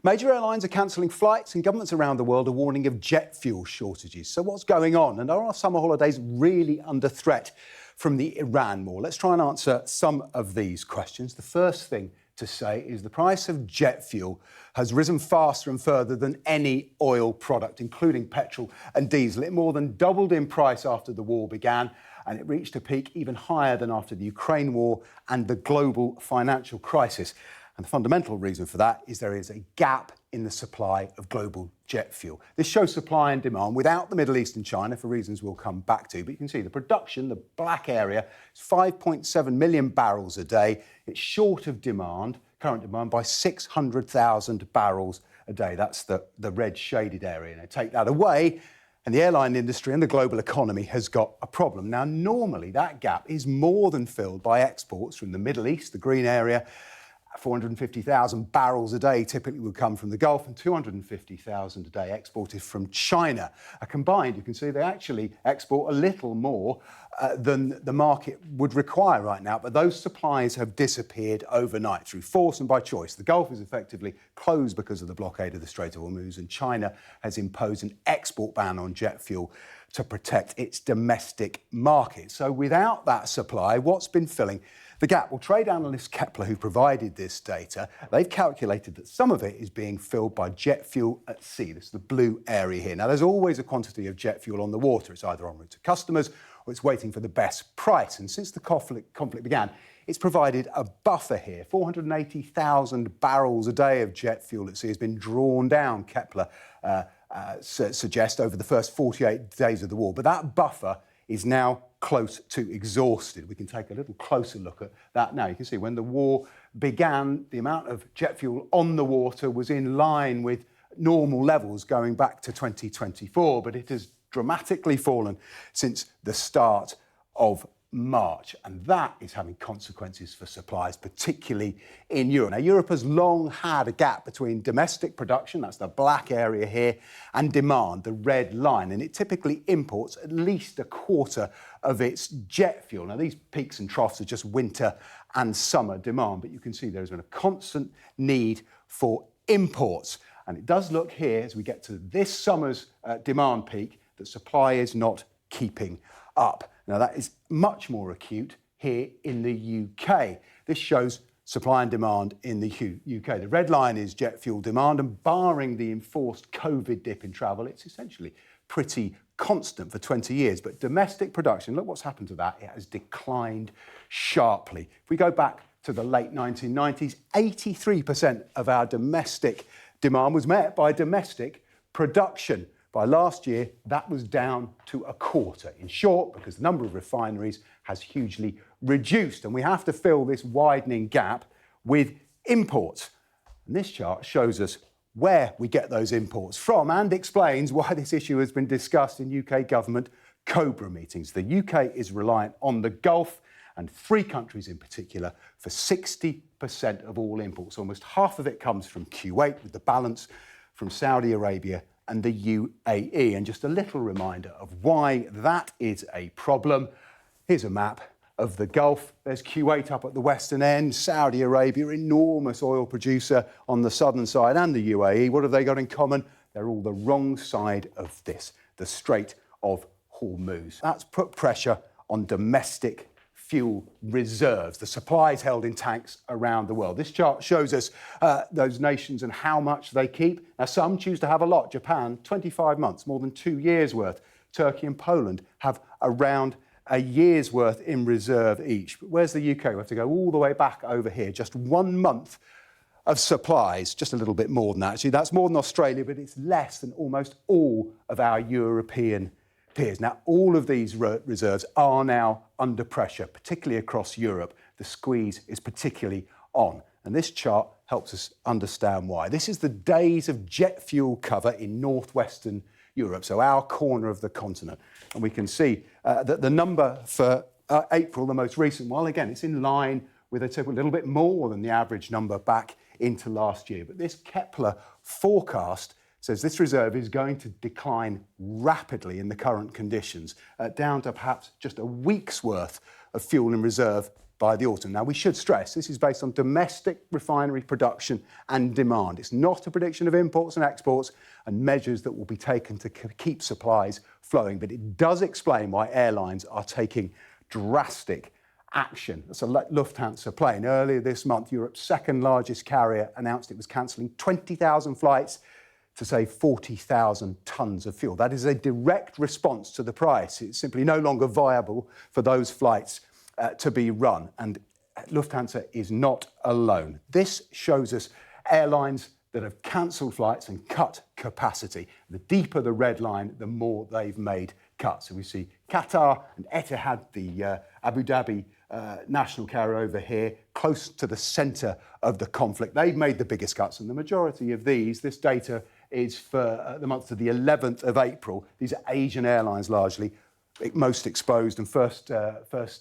Major airlines are cancelling flights and governments around the world are warning of jet fuel shortages. So what's going on? And are our summer holidays really under threat from the Iran war? Let's try and answer some of these questions. The first thing to say is the price of jet fuel has risen faster and further than any oil product, including petrol and diesel. It more than doubled in price after the war began, and it reached a peak even higher than after the Ukraine war and the global financial crisis. And the fundamental reason for that is there is a gap in the supply of global jet fuel. This shows supply and demand without the Middle East and China for reasons we'll come back to. But you can see the production, the black area, is 5.7 million barrels a day. It's short of demand, current demand, by 600,000 barrels a day. That's the red shaded area. Now take that away, and the airline industry and the global economy has got a problem. Now, normally that gap is more than filled by exports from the Middle East, the green area. 450,000 barrels a day typically would come from the Gulf and 250,000 a day exported from China. Combined, you can see they actually export a little more than the market would require right now. But those supplies have disappeared overnight through force and by choice. The Gulf is effectively closed because of the blockade of the Strait of Hormuz, and China has imposed an export ban on jet fuel to protect its domestic market. So without that supply, what's been filling the gap? Well, trade analyst Kepler, who provided this data, they've calculated that some of it is being filled by jet fuel at sea. This is the blue area here. Now, there's always a quantity of jet fuel on the water. It's either en route to customers or it's waiting for the best price. And since the conflict began, it's provided a buffer here. 480,000 barrels a day of jet fuel at sea has been drawn down, Kepler suggests, over the first 48 days of the war. But that buffer is now close to exhausted. We can take a little closer look at that now. You can see when the war began, the amount of jet fuel on the water was in line with normal levels going back to 2024, but it has dramatically fallen since the start of March, and that is having consequences for supplies, particularly in Europe. Now, Europe has long had a gap between domestic production, that's the black area here, and demand, the red line, and it typically imports at least a quarter of its jet fuel. Now, these peaks and troughs are just winter and summer demand, but you can see there's been a constant need for imports. And it does look here, as we get to this summer's demand peak, that supply is not keeping up. Now, that is much more acute here in the UK. This shows supply and demand in the UK. The red line is jet fuel demand, and barring the enforced COVID dip in travel, it's essentially pretty constant for 20 years. But domestic production, look what's happened to that. It has declined sharply. If we go back to the late 1990s, 83% of our domestic demand was met by domestic production. By last year, that was down to a quarter. In short, because the number of refineries has hugely reduced, and we have to fill this widening gap with imports. And this chart shows us where we get those imports from and explains why this issue has been discussed in UK government COBRA meetings. The UK is reliant on the Gulf and three countries in particular for 60% of all imports. Almost half of it comes from Kuwait, with the balance from Saudi Arabia and the UAE. And just a little reminder of why that is a problem. Here's a map of the Gulf. There's Kuwait up at the western end, Saudi Arabia, enormous oil producer on the southern side, and the UAE. What have they got in common? They're all the wrong side of this, the Strait of Hormuz. That's put pressure on domestic fuel reserves, the supplies held in tanks around the world. This chart shows us those nations and how much they keep. Now, some choose to have a lot. Japan, 25 months, more than 2 years' worth. Turkey and Poland have around a year's worth in reserve each. But where's the UK? We have to go all the way back over here. Just 1 month of supplies, just a little bit more than that. Actually, that's more than Australia, but it's less than almost all of our European peers. Now, all of these reserves are now under pressure, particularly across Europe. The squeeze is particularly on. And this chart helps us understand why. This is the days of jet fuel cover in northwestern Europe, so our corner of the continent. And we can see that the number for April, the most recent one, again, it's in line with a little bit more than the average number back into last year. But this Kepler forecast says this reserve is going to decline rapidly in the current conditions, down to perhaps just a week's worth of fuel in reserve by the autumn. Now, we should stress this is based on domestic refinery production and demand. It's not a prediction of imports and exports and measures that will be taken to keep supplies flowing, but it does explain why airlines are taking drastic action. That's a Lufthansa plane. Earlier this month, Europe's second largest carrier announced it was cancelling 20,000 flights to save 40,000 tonnes of fuel. That is a direct response to the price. It's simply no longer viable for those flights to be run. And Lufthansa is not alone. This shows us airlines that have cancelled flights and cut capacity. The deeper the red line, the more they've made cuts. So we see Qatar and Etihad, the Abu Dhabi national carrier over here, close to the centre of the conflict. They've made the biggest cuts, and the majority of these, this data is for the month of the 11th of April. These are Asian airlines largely, most exposed and first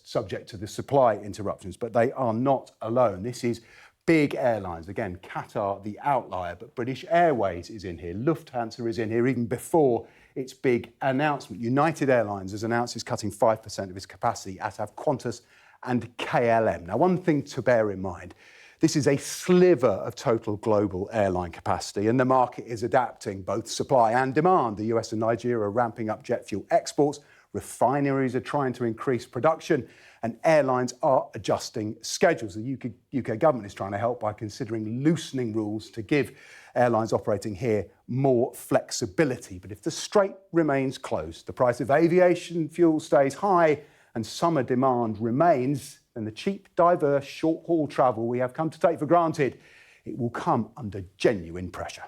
subject to the supply interruptions, but they are not alone. This is big airlines. Again, Qatar, the outlier, but British Airways is in here. Lufthansa is in here even before its big announcement. United Airlines has announced it's cutting 5% of its capacity, as have Qantas and KLM. Now, one thing to bear in mind, this is a sliver of total global airline capacity, and the market is adapting both supply and demand. The US and Nigeria are ramping up jet fuel exports, refineries are trying to increase production, and airlines are adjusting schedules. The UK government is trying to help by considering loosening rules to give airlines operating here more flexibility. But if the Strait remains closed, the price of aviation fuel stays high, and summer demand remains, then the cheap, diverse, short-haul travel we have come to take for granted, it will come under genuine pressure.